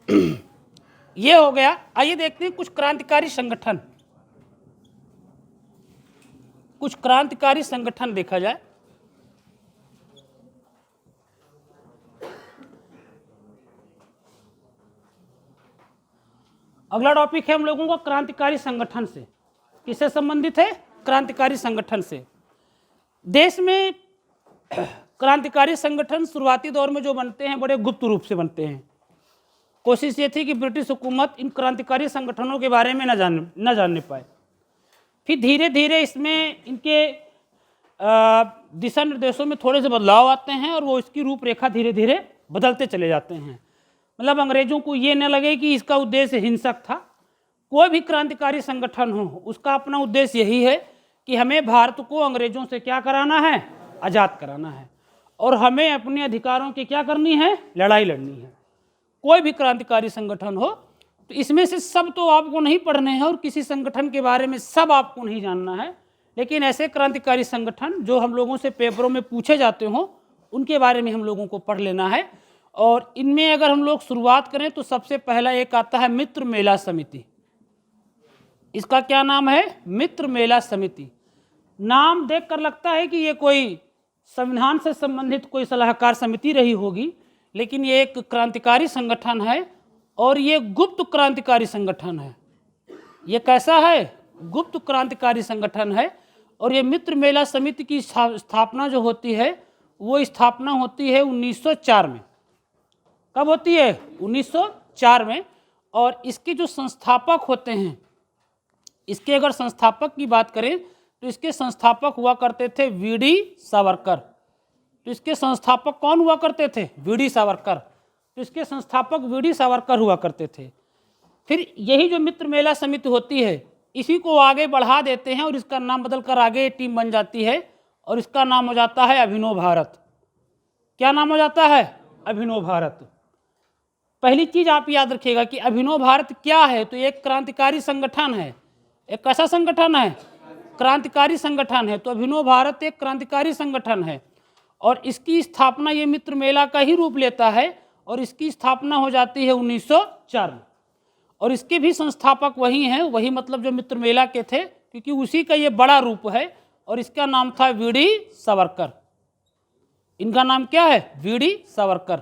ये हो गया। आइए देखते हैं कुछ क्रांतिकारी संगठन, कुछ क्रांतिकारी संगठन देखा जाए। अगला टॉपिक है हम लोगों को क्रांतिकारी संगठन से। किससे संबंधित है? क्रांतिकारी संगठन से। देश में क्रांतिकारी संगठन शुरुआती दौर में जो बनते हैं बड़े गुप्त रूप से बनते हैं। कोशिश ये थी कि ब्रिटिश हुकूमत इन क्रांतिकारी संगठनों के बारे में न जानने पाए। फिर धीरे धीरे इसमें इनके दिशा निर्देशों में थोड़े से बदलाव आते हैं और वो इसकी रूपरेखा धीरे धीरे बदलते चले जाते हैं। मतलब अंग्रेजों को ये न लगे कि इसका उद्देश्य हिंसक था। कोई भी क्रांतिकारी संगठन हो उसका अपना उद्देश्य यही है कि हमें भारत को अंग्रेजों से क्या कराना है? आज़ाद कराना है, और हमें अपने अधिकारों की क्या करनी है? लड़ाई लड़नी है। कोई भी क्रांतिकारी संगठन हो तो इसमें से सब तो आपको नहीं पढ़ने हैं और किसी संगठन के बारे में सब आपको नहीं जानना है, लेकिन ऐसे क्रांतिकारी संगठन जो हम लोगों से पेपरों में पूछे जाते हों उनके बारे में हम लोगों को पढ़ लेना है। और इनमें अगर हम लोग शुरुआत करें तो सबसे पहला एक आता है मित्र मेला समिति। इसका क्या नाम है? मित्र मेला समिति। नाम देखकर लगता है कि ये कोई संविधान से संबंधित कोई सलाहकार समिति रही होगी, लेकिन ये एक क्रांतिकारी संगठन है और ये गुप्त क्रांतिकारी संगठन है। ये कैसा है? गुप्त क्रांतिकारी संगठन है। और ये मित्र मेला समिति की स्थापना जो होती है वो स्थापना होती है 1904 में। कब होती है? 1904 में। और इसके जो संस्थापक होते हैं, इसके अगर संस्थापक की बात करें तो इसके संस्थापक हुआ करते थे वीडी सावरकर। तो इसके संस्थापक कौन हुआ करते थे? वीडी सावरकर। तो इसके संस्थापक वीडी सावरकर हुआ करते थे। फिर यही जो मित्र मेला समिति होती है इसी को आगे बढ़ा देते हैं और इसका नाम बदलकर आगे टीम बन जाती है और इसका नाम हो जाता है अभिनव भारत। क्या नाम हो जाता है? अभिनव भारत। पहली चीज आप याद रखिएगा कि अभिनव भारत क्या है? तो एक क्रांतिकारी संगठन है। एक कैसा संगठन है? क्रांतिकारी संगठन है। तो अभिनव भारत एक क्रांतिकारी संगठन है और इसकी स्थापना ये मित्र मेला का ही रूप लेता है और इसकी स्थापना हो जाती है 1904 में। और इसके भी संस्थापक वही हैं, वही मतलब जो मित्र मेला के थे, क्योंकि उसी का ये बड़ा रूप है। और इसका नाम था वीडी सावरकर। इनका नाम क्या है? वीडी सावरकर।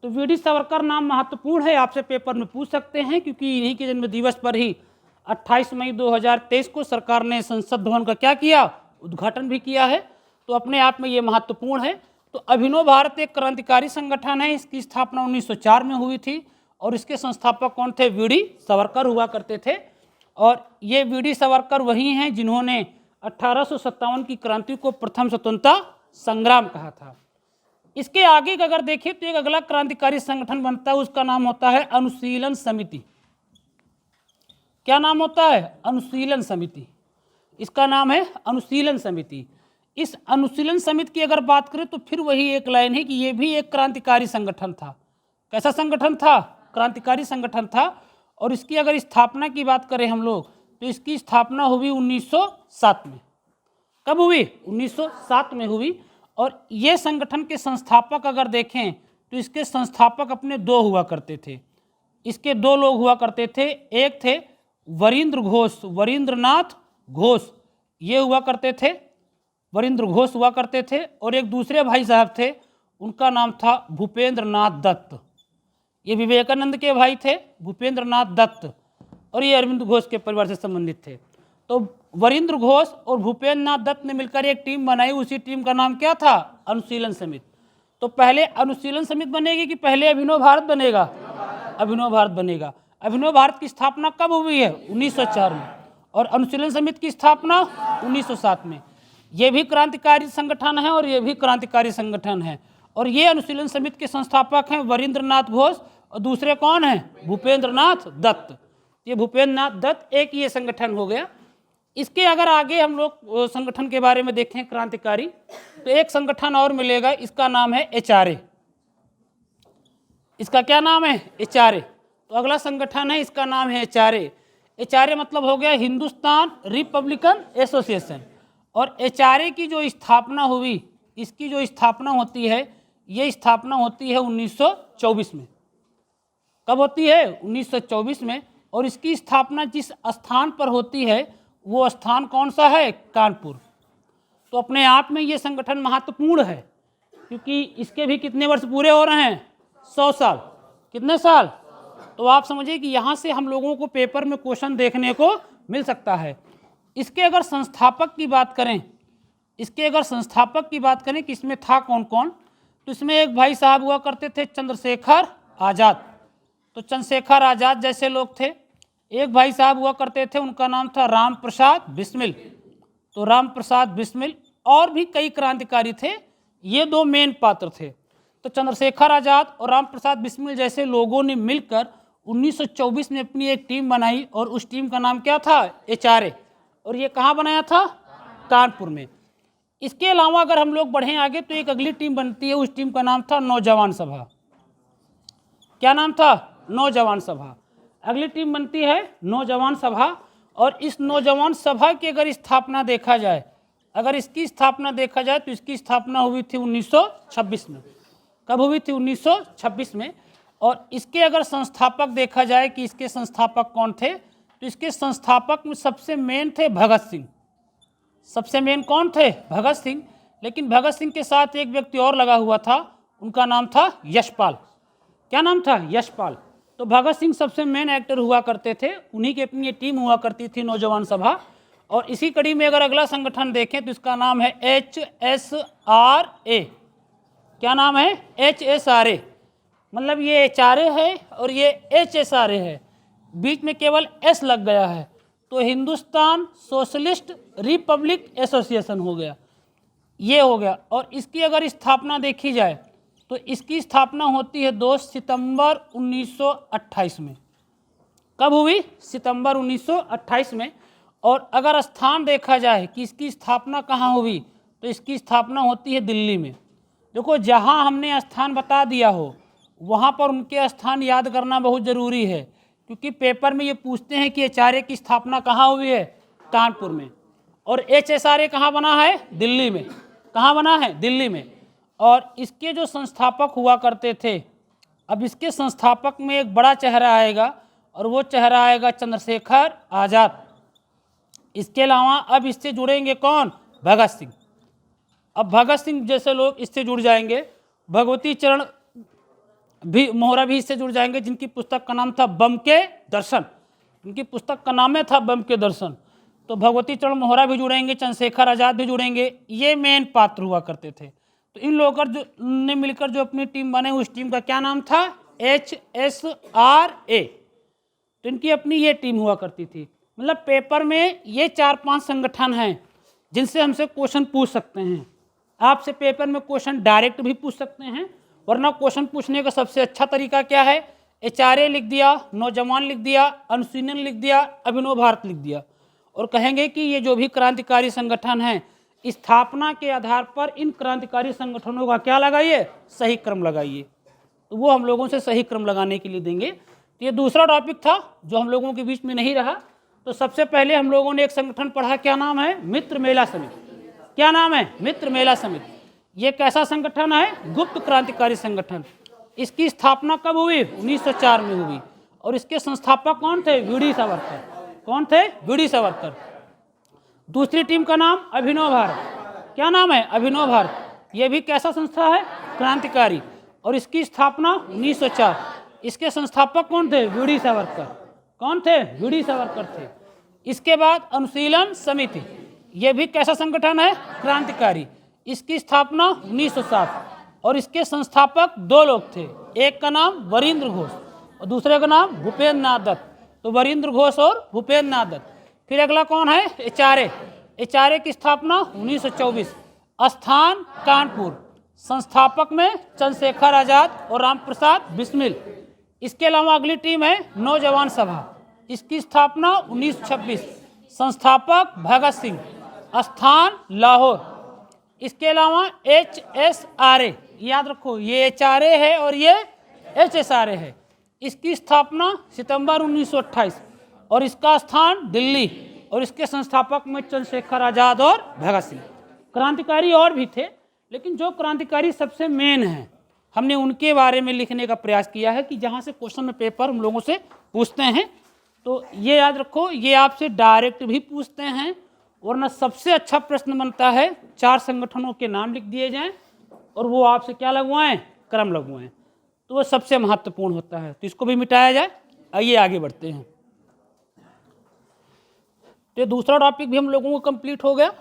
तो वीडी सावरकर नाम महत्वपूर्ण है, आपसे पेपर में पूछ सकते हैं, क्योंकि इन्हीं के जन्म दिवस पर ही 28 मई 2023 को सरकार ने संसद भवन का क्या किया? उद्घाटन भी किया है। तो अपने आप में ये महत्वपूर्ण है। तो अभिनव भारत एक क्रांतिकारी संगठन है। इसकी स्थापना 1904 में हुई थी और इसके संस्थापक कौन थे? वीडी सावरकर हुआ करते थे। और ये वीडी सावरकर वही हैं जिन्होंने 1857 की क्रांति को प्रथम स्वतंत्रता संग्राम कहा था। इसके आगे अगर देखें तो एक अगला क्रांतिकारी संगठन बनता है, उसका नाम होता है अनुशीलन समिति। क्या नाम होता है? अनुशीलन समिति। इसका नाम है अनुशीलन समिति। इस अनुशीलन समिति की अगर बात करें तो फिर वही एक लाइन है कि ये भी एक क्रांतिकारी संगठन था। कैसा संगठन था? क्रांतिकारी संगठन था। और इसकी अगर स्थापना की बात करें हम लोग तो इसकी स्थापना हुई 1907 में। कब हुई? 1907 में हुई। और ये संगठन के संस्थापक अगर देखें तो इसके संस्थापक अपने दो हुआ करते थे। इसके दो लोग हुआ करते थे। एक थे वरिंद्र घोष, वरिंद्रनाथ घोष, ये हुआ करते थे, वरिंद्र घोष हुआ करते थे। और एक दूसरे भाई साहब थे, उनका नाम था भूपेंद्र नाथ दत्त। ये विवेकानंद के भाई थे, भूपेंद्र नाथ दत्त, और ये अरविंद घोष के परिवार से संबंधित थे। तो वरिंद्र घोष और भूपेंद्र नाथ दत्त ने मिलकर एक टीम बनाई। उसी टीम का नाम क्या था? अनुशीलन समिति। तो पहले अनुशीलन समिति बनेगी कि पहले अभिनव भारत बनेगा? अभिनव भारत बनेगा। अभिनव भारत की स्थापना कब हुई है? 1904 में। और अनुशीलन समिति की स्थापना 1907 में। ये भी क्रांतिकारी संगठन है और ये भी क्रांतिकारी संगठन है। और ये अनुशीलन समिति के संस्थापक हैं वरिंद्र नाथ घोष और दूसरे कौन हैं? भूपेंद्र नाथ दत्त। ये भूपेंद्र नाथ दत्त एक ये संगठन हो गया। इसके अगर आगे हम लोग संगठन के बारे में देखें क्रांतिकारी, तो एक संगठन और मिलेगा, इसका नाम है एचआरए। इसका क्या नाम है? एचआरए। तो अगला संगठन है, इसका नाम है एचआरए। एचआरए मतलब हो गया हिंदुस्तान रिपब्लिकन एसोसिएशन। और एचआरए की जो स्थापना हुई, इसकी जो स्थापना होती है, ये स्थापना होती है 1924 में। कब होती है? 1924 में। और इसकी स्थापना जिस स्थान पर होती है वो स्थान कौन सा है? कानपुर। तो अपने आप में ये संगठन महत्वपूर्ण है, क्योंकि इसके भी कितने वर्ष पूरे हो रहे हैं? 100 साल। कितने साल? तो आप समझिए कि यहाँ से हम लोगों को पेपर में क्वेश्चन देखने को मिल सकता है। इसके अगर संस्थापक की बात करें, कि इसमें था कौन कौन, तो इसमें एक भाई साहब हुआ करते थे चंद्रशेखर आज़ाद। तो चंद्रशेखर आज़ाद जैसे लोग थे। एक भाई साहब हुआ करते थे, उनका नाम था राम प्रसाद बिस्मिल। तो राम प्रसाद बिस्मिल, और भी कई क्रांतिकारी थे, ये दो मेन पात्र थे। तो चंद्रशेखर आज़ाद और राम प्रसाद बिस्मिल जैसे लोगों ने मिलकर 1924 में अपनी एक टीम बनाई, और उस टीम का नाम क्या था? HRA। और ये कहाँ बनाया था? कानपुर में। इसके अलावा अगर हम लोग बढ़ें आगे तो एक अगली टीम बनती है, उस टीम का नाम था नौजवान सभा। क्या नाम था? नौजवान सभा। अगली टीम बनती है नौजवान सभा। और इस नौजवान सभा की अगर स्थापना देखा जाए, तो इसकी स्थापना हुई थी 1926 में। कब हुई थी? 1926 में। और इसके अगर संस्थापक देखा जाए कि इसके संस्थापक कौन थे, तो इसके संस्थापक में सबसे मेन थे भगत सिंह। सबसे मेन कौन थे? भगत सिंह। लेकिन भगत सिंह के साथ एक व्यक्ति और लगा हुआ था, उनका नाम था यशपाल। क्या नाम था? यशपाल। तो भगत सिंह सबसे मेन एक्टर हुआ करते थे, उन्हीं की अपनी टीम हुआ करती थी नौजवान सभा। और इसी कड़ी में अगर अगला संगठन देखें तो इसका नाम है HSRA। क्या नाम है? HSRA। मतलब ये HRA है और ये HSRA है, बीच में केवल S लग गया है, तो हिंदुस्तान सोशलिस्ट रिपब्लिक एसोसिएशन हो गया, ये हो गया। और इसकी अगर स्थापना देखी जाए तो इसकी स्थापना होती है 2 सितंबर 1928 में। कब हुई? सितंबर 1928 में। और अगर स्थान देखा जाए कि इसकी स्थापना कहाँ हुई, तो इसकी स्थापना होती है दिल्ली में। देखो, जहाँ हमने स्थान बता दिया हो वहाँ पर उनके स्थान याद करना बहुत ज़रूरी है, क्योंकि पेपर में ये पूछते हैं कि HRA की स्थापना कहाँ हुई है? कानपुर में। और HSRA कहाँ बना है? दिल्ली में। कहाँ बना है? दिल्ली में। और इसके जो संस्थापक हुआ करते थे, अब इसके संस्थापक में एक बड़ा चेहरा आएगा, और वो चेहरा आएगा चंद्रशेखर आज़ाद। इसके अलावा अब इससे जुड़ेंगे कौन? भगत सिंह। अब भगत सिंह जैसे लोग इससे जुड़ जाएंगे, भगवती चरण भी मोहरा भी इससे जुड़ जाएंगे, जिनकी पुस्तक का नाम था बम के दर्शन। उनकी पुस्तक का नाम था बम के दर्शन। तो भगवती चरण मोहरा भी जुड़ेंगे, चंद्रशेखर आज़ाद भी जुड़ेंगे, ये मेन पात्र हुआ करते थे। तो इन लोगों जो ने मिलकर जो अपनी टीम बने, उस टीम का क्या नाम था? HSRA। तो इनकी अपनी ये टीम हुआ करती थी। मतलब पेपर में ये 4-5 संगठन हैं जिनसे हमसे क्वेश्चन पूछ सकते हैं। आपसे पेपर में क्वेश्चन डायरेक्ट भी पूछ सकते हैं, वरना क्वेश्चन पूछने का सबसे अच्छा तरीका क्या है? HRA लिख दिया, नौजवान लिख दिया, अनुशीलन लिख दिया, अभिनव भारत लिख दिया, और कहेंगे कि ये जो भी क्रांतिकारी संगठन हैं, स्थापना के आधार पर इन क्रांतिकारी संगठनों का क्या लगाइए? सही क्रम लगाइए। तो वो हम लोगों से सही क्रम लगाने के लिए देंगे। तो ये दूसरा टॉपिक था जो हम लोगों के बीच में नहीं रहा। तो सबसे पहले हम लोगों ने एक संगठन पढ़ा, क्या नाम है? मित्र मेला समिति। क्या नाम है? मित्र मेला समिति। ये कैसा संगठन है? गुप्त क्रांतिकारी संगठन। इसकी स्थापना कब हुई? 1904 में हुई। और इसके संस्थापक कौन थे? वीडी सावरकर। कौन थे? वीडी सावरकर। दूसरी टीम का नाम अभिनव भारत। क्या नाम है? अभिनव भारत। ये भी कैसा संस्था है? क्रांतिकारी। और इसकी स्थापना 1904। इसके संस्थापक कौन थे? वीडी सावरकर। कौन थे? वीडी सावरकर थे। इसके बाद अनुशीलन समिति, यह भी कैसा संगठन है? क्रांतिकारी। इसकी स्थापना 1907। और इसके संस्थापक 2 लोग थे, एक का नाम वरिंद्र घोष और दूसरे का नाम भूपेंद्र नाथ दत्त। तो वरिंद्र घोष और भूपेंद्र नाथ दत्त। फिर अगला कौन है? HRA। HRA की स्थापना 1924। स्थान कानपुर। संस्थापक में चंद्रशेखर आज़ाद और राम प्रसाद बिस्मिल। इसके अलावा अगली टीम है नौजवान सभा। इसकी स्थापना 1926। संस्थापक भगत सिंह। स्थान लाहौर। इसके अलावा HSRA, याद रखो ये HRA है और ये HSRA है। इसकी स्थापना सितंबर 1928 और इसका स्थान दिल्ली। और इसके संस्थापक में चंद्रशेखर आज़ाद और भगत सिंह। क्रांतिकारी और भी थे, लेकिन जो क्रांतिकारी सबसे मेन हैं, हमने उनके बारे में लिखने का प्रयास किया है कि जहाँ से क्वेश्चन में पेपर हम लोगों से पूछते हैं। तो ये याद रखो, ये आपसे डायरेक्ट भी पूछते हैं, वरना सबसे अच्छा प्रश्न बनता है 4 संगठनों के नाम लिख दिए जाएं और वो आपसे क्या लगवाएं, क्रम लगवाएं, तो वो सबसे महत्वपूर्ण होता है। तो इसको भी मिटाया जाए। आइए आगे बढ़ते हैं। तो दूसरा टॉपिक भी हम लोगों को कंप्लीट हो गया।